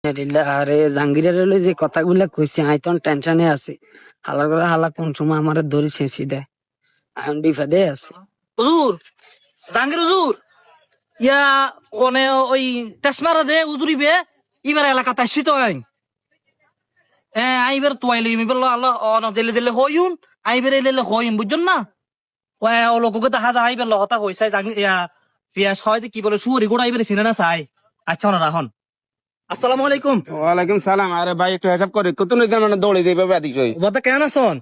আরে জাহাঙ্গীরের হলে যে কথাগুলা কইছে আমি তখন টেনশনে আছি। হালা করে হালা কোন সময় আমার ধরি ছেঁচি দেয়, আমি বিপদে আছি। হুজুর, জাহাঙ্গীর হুজুর, ইয়া ওনে ওই তেসমারা দে উজুরিবে ইবার এলাকা তাইছি তো আইবার তোয়াইলে ইমিবার আল্লাহ অন জেলে জেলে হইউন আইবার এলে হইম বুঝছেন না। ওয়া ও লোককে দেখা যায় আইবার লহতা হইছে জাহাঙ্গীর ইয়া পিয়াস হয় কি বলে সুরি গোড়া আইবার সিনে না চাই। আচ্ছা না রাখন। আসসালামু আলাইকুম। ওয়ালাইকুম সালাম। আরে ভাই একটু হেসাব করে কত নিজন মানে দৌড়ে যাবে বাদিস হই বতা কেন আছন?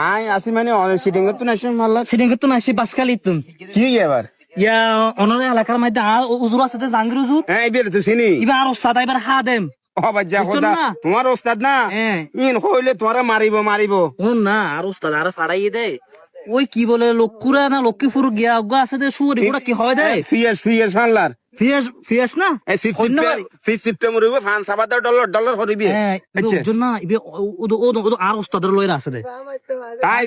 আই আসি মানে অনেক সিটিং তো নাইছো মাল্লা সিডিং তো নাইছি বাসকালি তুম কি এবার ইয়া অনরে এলাকার মধ্যে আর উজুর আছে জাহাঙ্গীর হুজুর হ্যাঁ এবার তো চিনি ইবার আর ওস্তাদ আইবার হা দেম ও বাজ্জা বুঝছেন খোদা না? তোমার ওস্তাদ না হ্যাঁ। ইন হইলে তোমারা মারিব ও না আর ওস্তাদ আর ফাড়াইয়ে দেয় ওই কি বলে লক্ষ্মীরা না লক্ষ্মীপুর গিয়া অজ্ঞা আছে দে সুরি গোড়া কি হয় দেয় ফিএস ফানলার ফিয়াস ফিয়াস না এই অন্য বাড়ি। সেপ্টেম্বর হইব ফান সাবাদ ডলার হরিবি হ্যাঁ আচ্ছা লোকজন না ইবে ও আর ওস্তাদের লইরা আছে দে তাই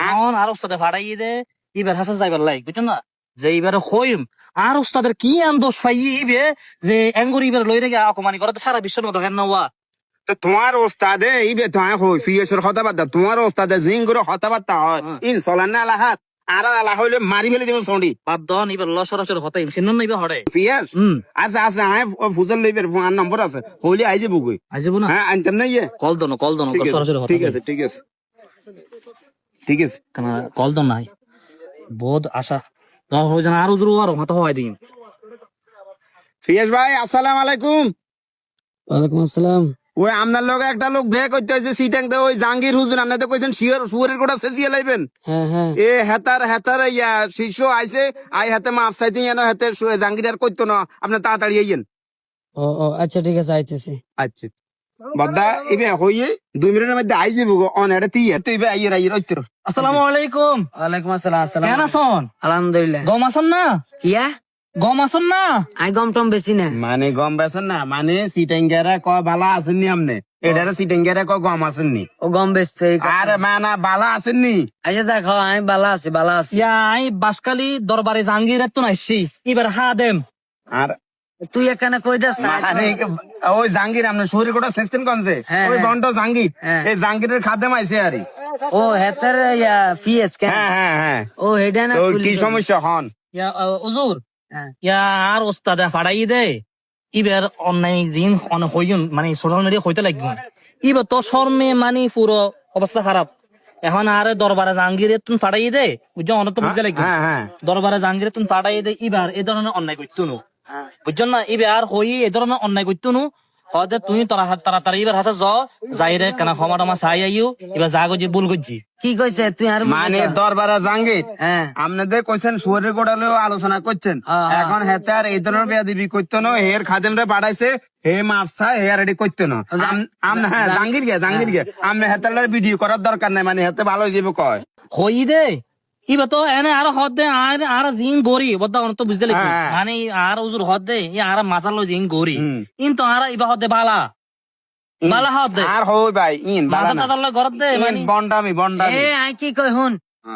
এখন আর ওস্তাদে ফাড়াইয়ে দে ইবার হাসা যাইবার লাই বুঝছেন না যে এবারে হইম আর ওস্তাদের কি আন দোষ পাই ইবে যে এঙ্গরি ইবার লইরে গিয়া অকমানি করে সারা বিশ্বের মতো কেন না তো তোমার ওস্তাদে ইবে তো হই ফিএসের কথা বাদ দাও, তোমার ওস্তাদে জিং করে কথা বার্তা হয় ইন চলান না আলাহাত আর আলা হইলে মারি ফেলে দিব সন্ডি বাদ দন ইবার ল সরাসরি হতাই চিন্ন না ইবে হড়ে ফিয়াস আচ্ছা আচ্ছা আয় ফুজল লইবের ফোন নম্বর আছে হইলে আই যাবো কই আইজব না হ্যাঁ আনতাম না ইয়ে কল দন ঠিক আছে, সরাসরি হতাই ঠিক আছে ঠিক আছে কেন কল দন নাই বোধ আশা হয়ে যান আর উজরু আর হতা হয় দিন ফিয়াস ভাই আসসালামু আলাইকুম। ওয়ালাইকুম আসসালাম। ওই আপনার লগে একটা লোক দেখা করতে হয়েছে সিটাং দে ওই জাহাঙ্গীর হুজুর আপনি তো কইছেন সুরের গোটা সেজিয়ে লাইবেন হ্যাঁ হ্যাঁ এ হেতার ইয়া শিষ্য আইছে আই হাতে মাছ চাইতে যেন হাতে জাহাঙ্গীর আর করতো না আপনি তাড়াতাড়ি আইয়েন। ও ও আচ্ছা ঠিক আছে আইতেছি। আচ্ছা বদ্দা ইবে হইয়ে 2 মিনিটের মধ্যে আই যাবো অন এটা তিয়ে তো ইবে আইয়ের ওইতর। আসসালামু আলাইকুম। ওয়ালাইকুম আসসালাম। কেন আছন? আলহামদুলিল্লাহ। গম আছন না? কিয়া গম আছন না? আই গম টম বেশি না। মানে গম বেছেন না মানে সিটেঙ্গারা ক বালা আসেননি আমনে এটারে সিটেঙ্গারা ক গম আসেননি ও গম বেচছে আরে মানা বালা আসেননি আচ্ছা দেখো আমি বালা আছি। ইয়া আই বাসকালি দরবারে জাহাঙ্গীর তো নাইছি এবার হা দেম আর তুই এখানে কই যাস মানে ওই জাহাঙ্গীর আপনার শরীর কোটা সেকশন কনছে হ্যাঁ, ওই হ্যাঁ। বন্ড জাহাঙ্গীর হ্যাঁ। এই জাহাঙ্গীরের খাদ্যম আইছে আরে ও হেতার ইয়া ফিএস কেন হ্যাঁ ও হেডা না তো খুলি কি তো। সমস্যা হন ইয়া উজুর হ্যাঁ। ইয়া আর ওস্তাদে ফাড়াই দে ইবার অন্যায় জিন অন হইন মানে সোশ্যাল মিডিয়া হইতে লাগবে ইবার তো শর্মে মানে পুরো অবস্থা খারাপ এখন আর দরবারে জাহাঙ্গীর তুমি ফাড়াই দে বুঝছো অনেক তো বুঝতে লাগবে হ্যাঁ দরবারে জাহাঙ্গীর তুমি ফাড়াই দে এবার এই ধরনের অন্যায় করতো নো বুঝছো না এবার হই এই ধরনের অন্যায় করতো নো হদে তুই তাড়াতাড়ি এবার হাসা যাই রে কেন ক্ষমা টমা চাই আইও এবার যা গজি ভুল করছি কি কইছে তুই আর মানে দরবারে জাহাঙ্গীর হ্যাঁ আপনাদের কইছেন শরীর কোটালেও আলোচনা করছেন এখন হেতে আর এই ধরনের বেয়াদিবি করতো না হের খাদেম রে পাঠাইছে হে মাছ চাই হে আর এটি করতো না হ্যাঁ জাহাঙ্গীর গে আমি হেতার ভিডিও করার দরকার নাই মানে হেতে ভালো যাবে কয় হই দে ইবা তো এনে আর হদ দে আর জিন গরি বদ্দা অন তো বুঝতে লাগবে হ্যাঁ। মানে আর উজুর হদ দে আর মাসালো জিন গরি ইন তো আর ইবা হদ দে বালা হদ দে আর হই ভাই ইন মাসা বালা তাদার ঘর দে ইন মানে বন্ডামি এ আই কি কই হুন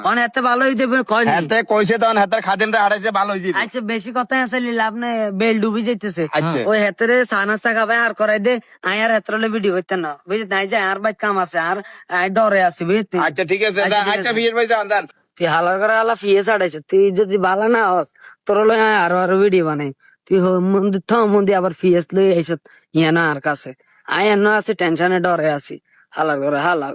অন এত ভালো হইতে কয় নি। হেতে কইছে তখন হেতার খাদেম রে হারাইছে ভালো যাবে আচ্ছা বেশি কথা আছে লাভ নাই বেল ডুবি যাইতেছে আচ্ছা। ওই হেতরে সানাস্তা খাবে আর করাই দে আই আর হেতরলে ভিডিও করতে না বুঝলি নাই যে আর বাইক কাম আছে আর আই ডরে আছি বুঝলি আচ্ছা ঠিক আছে আচ্ছা, ঠিক আচ্ছা আছে। ফির ভাই যান দেন তুই হালার করে হালা ফিয়ে ছাড়াইছে তুই যদি ভালো না হস তোর লই আরো ভিডিও বানাই তুই মন্দির আবার ফিয়েস লই আইস ইয়া না আর কাছে আই এন্ন আছি টেনশনে ডরে আছি হালার করে হালা